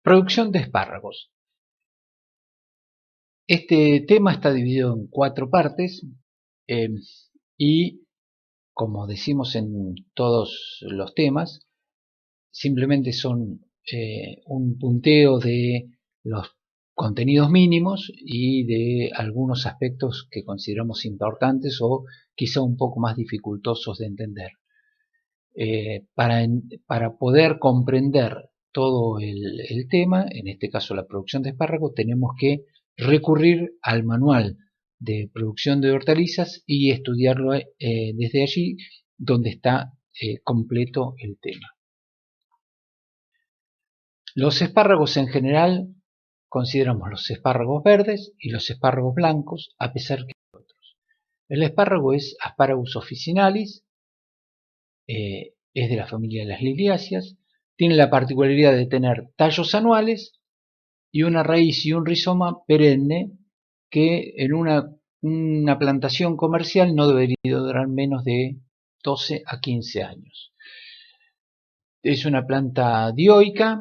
Producción de espárragos. Este tema está dividido en 4 partes y, como decimos en todos los temas, simplemente son un punteo de los contenidos mínimos y de algunos aspectos que consideramos importantes o quizá un poco más dificultosos de entender. Para poder comprender todo el tema, en este caso la producción de espárragos, tenemos que recurrir al manual de producción de hortalizas y estudiarlo desde allí donde está completo el tema. Los espárragos en general consideramos los espárragos verdes y los espárragos blancos, a pesar que hay otros. El espárrago es Asparagus officinalis, es de la familia de las liliáceas, tiene la particularidad de tener tallos anuales y una raíz y un rizoma perenne que en una plantación comercial no debería durar menos de 12 a 15 años. Es una planta dioica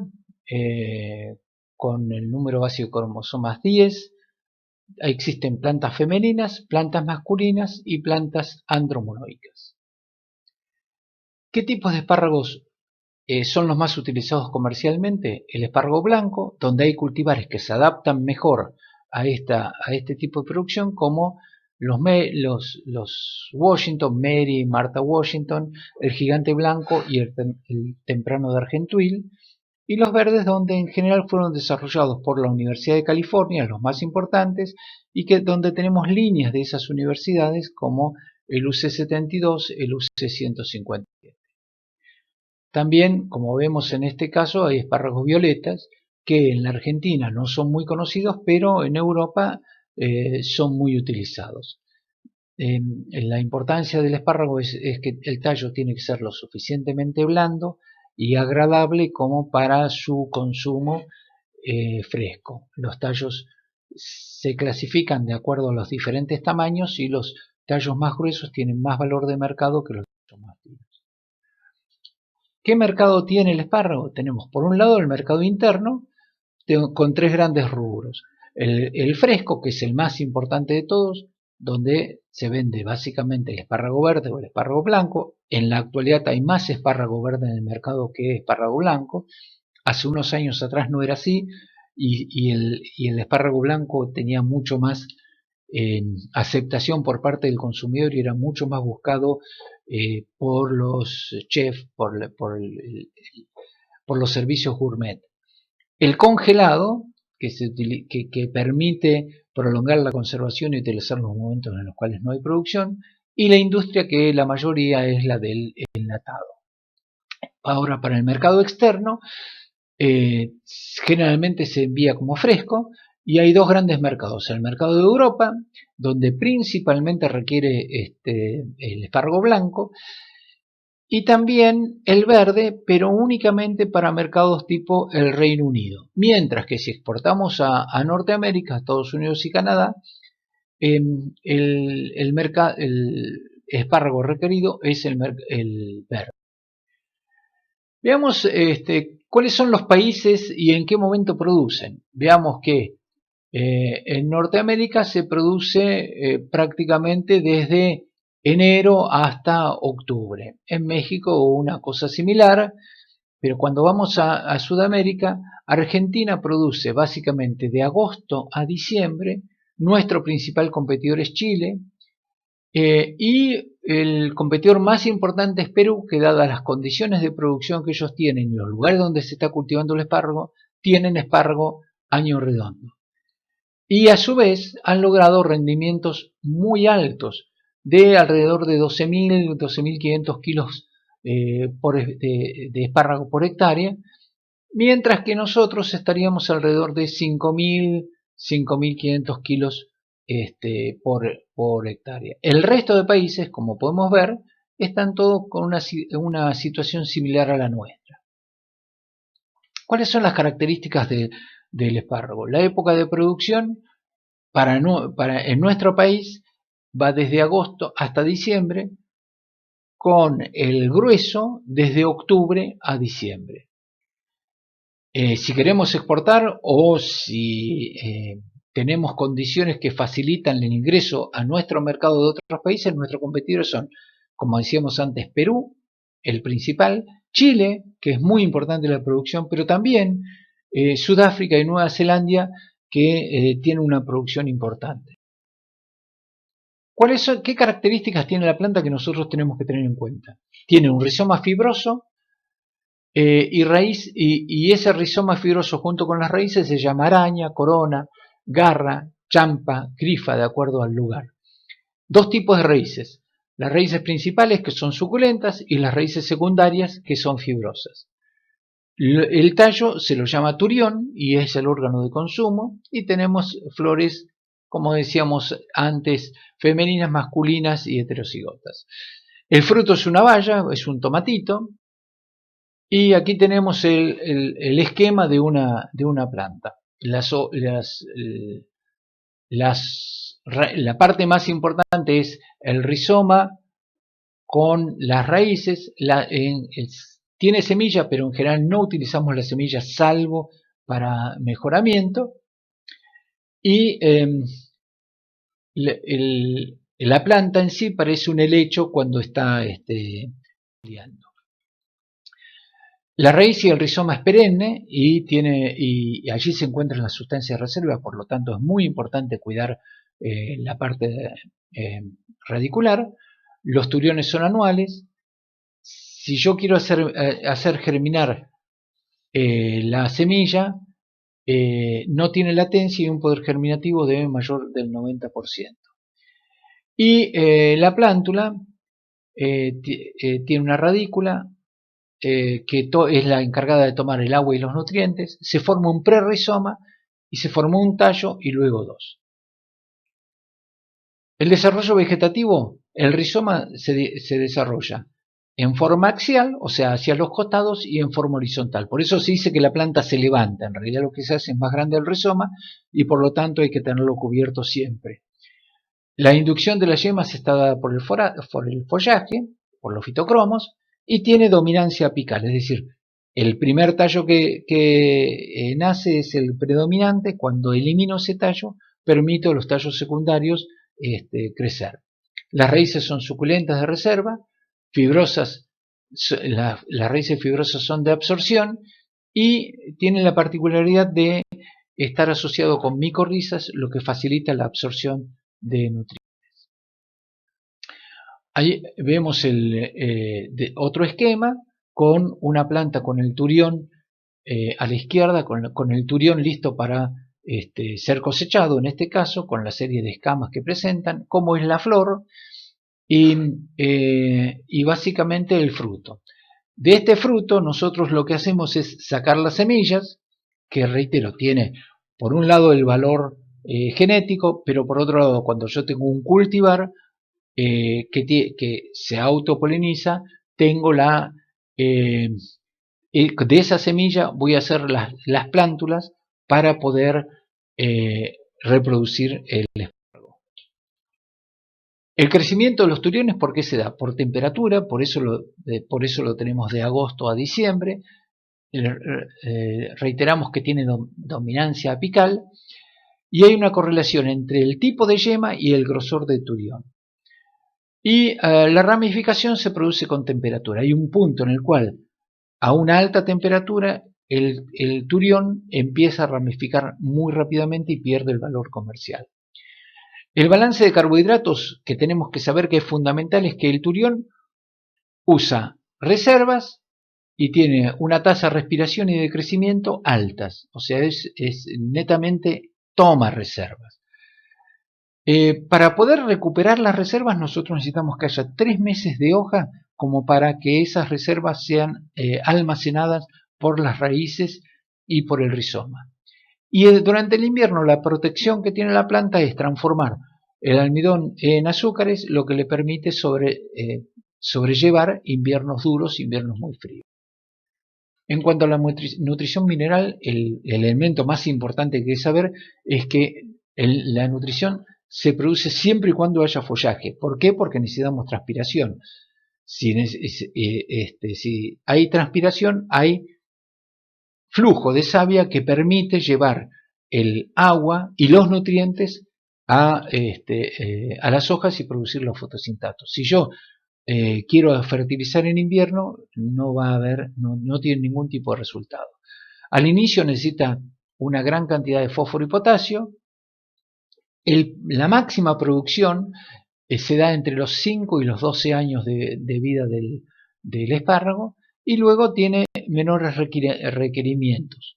con el número básico de cromosomas 10. Existen plantas femeninas, plantas masculinas y plantas andromonoicas. ¿Qué tipos de espárragos son los más utilizados comercialmente? El espárrago blanco, donde hay cultivares que se adaptan mejor a este tipo de producción, como los Washington, Mary, Martha Washington, el gigante blanco y el temprano de Argentuil, y los verdes, donde en general fueron desarrollados por la Universidad de California, los más importantes, y donde tenemos líneas de esas universidades como el UC72, el UC157. También, como vemos en este caso, hay espárragos violetas que en la Argentina no son muy conocidos, pero en Europa son muy utilizados. La importancia del espárrago es que el tallo tiene que ser lo suficientemente blando y agradable como para su consumo fresco. Los tallos se clasifican de acuerdo a los diferentes tamaños y los tallos más gruesos tienen más valor de mercado que los tallos más finos. ¿Qué mercado tiene el espárrago? Tenemos por un lado el mercado interno con 3 grandes rubros. El fresco, que es el más importante de todos, donde se vende básicamente el espárrago verde o el espárrago blanco. En la actualidad hay más espárrago verde en el mercado que espárrago blanco. Hace unos años atrás no era así y el espárrago blanco tenía mucho más aceptación por parte del consumidor y era mucho más buscado por los chefs, por los servicios gourmet. El congelado, que permite prolongar la conservación y utilizar los momentos en los cuales no hay producción, y la industria, que la mayoría es la del enlatado. Ahora, para el mercado externo, generalmente se envía como fresco, y hay 2 grandes mercados: el mercado de Europa, donde principalmente requiere el espárrago blanco, y también el verde, pero únicamente para mercados tipo el Reino Unido. Mientras que si exportamos a Norteamérica, Estados Unidos y Canadá, el espárrago requerido es el verde. Veamos cuáles son los países y en qué momento producen. Veamos que en Norteamérica se produce prácticamente desde enero hasta octubre. En México una cosa similar, pero cuando vamos a Sudamérica, Argentina produce básicamente de agosto a diciembre. Nuestro principal competidor es Chile, y el competidor más importante es Perú, que dadas las condiciones de producción que ellos tienen y los lugares donde se está cultivando el espárrago, tienen espárrago año redondo. Y a su vez han logrado rendimientos muy altos, de alrededor de 12.000, 12.500 kilos de espárrago por hectárea, mientras que nosotros estaríamos alrededor de 5.000, 5.500 kilos por hectárea. El resto de países, como podemos ver, están todos con una situación similar a la nuestra. ¿Cuáles son las características del espárrago? La época de producción en nuestro país va desde agosto hasta diciembre, con el grueso desde octubre a diciembre. Si queremos exportar o si tenemos condiciones que facilitan el ingreso a nuestro mercado de otros países, nuestros competidores son, como decíamos antes, Perú, el principal, Chile, que es muy importante la producción, pero también Sudáfrica y Nueva Zelanda, que tienen una producción importante. ¿Qué características tiene la planta que nosotros tenemos que tener en cuenta? Tiene un rizoma fibroso y ese rizoma fibroso junto con las raíces se llama araña, corona, garra, champa, grifa, de acuerdo al lugar. Dos tipos de raíces, las raíces principales que son suculentas y las raíces secundarias que son fibrosas. El tallo se lo llama turión y es el órgano de consumo y tenemos flores, como decíamos antes, femeninas, masculinas y heterocigotas. El fruto es una baya, es un tomatito y aquí tenemos el esquema de una planta. La parte más importante es el rizoma con las raíces. Tiene semilla, pero en general no utilizamos las semillas salvo para mejoramiento. Y la planta en sí parece un helecho cuando está criando. La raíz y el rizoma es perenne y allí se encuentran las sustancias de reserva, por lo tanto es muy importante cuidar la parte radicular. Los turiones son anuales. Si yo quiero hacer germinar la semilla, no tiene latencia y un poder germinativo de mayor del 90%. Y la plántula tiene una radícula que es la encargada de tomar el agua y los nutrientes. Se forma un prerrizoma y se formó un tallo y luego dos. El desarrollo vegetativo, el rizoma se desarrolla en forma axial, o sea, hacia los costados, y en forma horizontal. Por eso se dice que la planta se levanta. En realidad lo que se hace es más grande el rizoma y por lo tanto hay que tenerlo cubierto siempre. La inducción de las yemas está dada por el follaje, por los fitocromos, y tiene dominancia apical, es decir, el primer tallo que nace es el predominante. Cuando elimino ese tallo, permito a los tallos secundarios crecer. Las raíces son suculentas de reserva, fibrosas, las raíces fibrosas son de absorción y tienen la particularidad de estar asociado con micorrizas, lo que facilita la absorción de nutrientes. Ahí vemos otro esquema con una planta con el turión a la izquierda, con el turión listo para ser cosechado, en este caso, con la serie de escamas que presentan, cómo es la flor y básicamente el fruto. De este fruto nosotros lo que hacemos es sacar las semillas, que reitero, tiene por un lado el valor genético, pero por otro lado cuando yo tengo un cultivar que se autopoliniza, tengo de esa semilla voy a hacer las plántulas para poder reproducir el espárrago. El crecimiento de los turiones, ¿por qué se da? Por temperatura, por eso lo tenemos de agosto a diciembre. Reiteramos que tiene dominancia apical y hay una correlación entre el tipo de yema y el grosor del turión. Y la ramificación se produce con temperatura. Hay un punto en el cual a una alta temperatura el turión empieza a ramificar muy rápidamente y pierde el valor comercial. El balance de carbohidratos que tenemos que saber que es fundamental es que el turión usa reservas y tiene una tasa de respiración y de crecimiento altas, o sea, es netamente toma reservas. Para poder recuperar las reservas nosotros necesitamos que haya 3 meses de hoja como para que esas reservas sean almacenadas por las raíces y por el rizoma. Y durante el invierno la protección que tiene la planta es transformar el almidón en azúcares, lo que le permite sobrellevar inviernos duros, inviernos muy fríos. En cuanto a la nutrición mineral, el elemento más importante que hay que saber es que la nutrición se produce siempre y cuando haya follaje. ¿Por qué? Porque necesitamos transpiración. Si hay transpiración, hay flujo de savia que permite llevar el agua y los nutrientes a las hojas y producir los fotosintatos. Si yo quiero fertilizar en invierno, no va a haber, no tiene ningún tipo de resultado. Al inicio necesita una gran cantidad de fósforo y potasio. La máxima producción se da entre los 5 y los 12 años de vida del espárrago, y luego tiene menores requerimientos.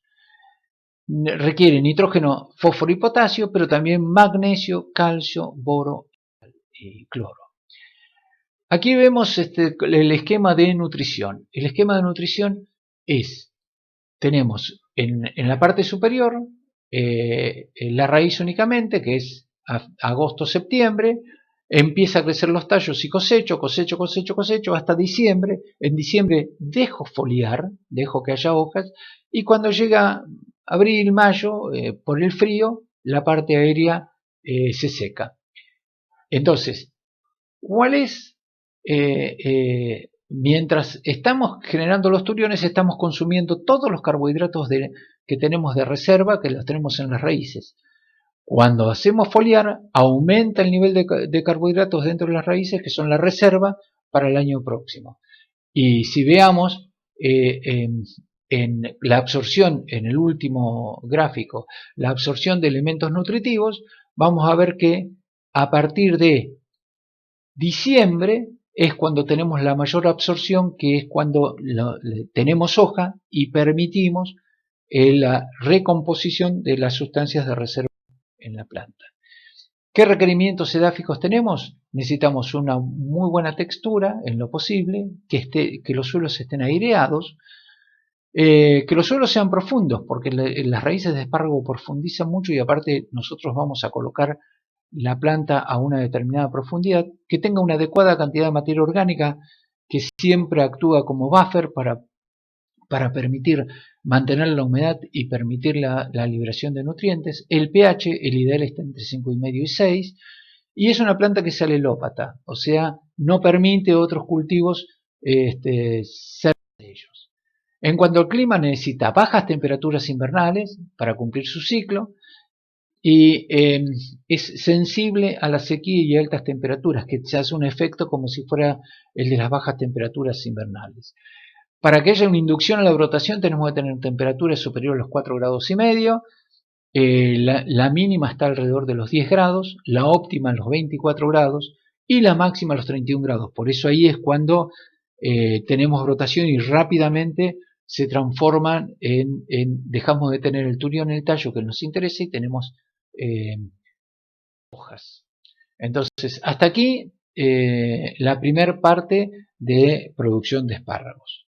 Requiere nitrógeno, fósforo y potasio, pero también magnesio, calcio, boro y cloro. Aquí vemos el esquema de nutrición. El esquema de nutrición tenemos en la parte superior la raíz únicamente, que es agosto-septiembre, empieza a crecer los tallos y cosecho hasta diciembre. En diciembre dejo foliar, dejo que haya hojas, y cuando llega abril, mayo, por el frío, la parte aérea se seca. Entonces, ¿cuál es? Mientras estamos generando los turiones, estamos consumiendo todos los carbohidratos que tenemos de reserva, que los tenemos en las raíces. Cuando hacemos foliar, aumenta el nivel de carbohidratos dentro de las raíces, que son la reserva para el año próximo. Y si veamos en la absorción, en el último gráfico, la absorción de elementos nutritivos, vamos a ver que a partir de diciembre es cuando tenemos la mayor absorción, que es cuando tenemos hoja y permitimos la recomposición de las sustancias de reserva en la planta. ¿Qué requerimientos edáficos tenemos? Necesitamos una muy buena textura en lo posible, que los suelos estén aireados, que los suelos sean profundos, porque las raíces de espárrago profundizan mucho y aparte nosotros vamos a colocar la planta a una determinada profundidad, que tenga una adecuada cantidad de materia orgánica, que siempre actúa como buffer para permitir mantener la humedad y permitir la liberación de nutrientes. El pH, el ideal está entre 5,5 y 6, y es una planta que es alelópata, o sea, no permite otros cultivos ser de ellos. En cuanto al clima, necesita bajas temperaturas invernales para cumplir su ciclo, y es sensible a la sequía y altas temperaturas, que se hace un efecto como si fuera el de las bajas temperaturas invernales. Para que haya una inducción a la brotación tenemos que tener temperaturas superiores a los 4 grados y medio, la mínima está alrededor de los 10 grados, la óptima en los 24 grados y la máxima a los 31 grados. Por eso ahí es cuando tenemos brotación y rápidamente se transforman dejamos de tener el turión en el tallo que nos interesa y tenemos hojas. Entonces, hasta aquí la primera parte de producción de espárragos.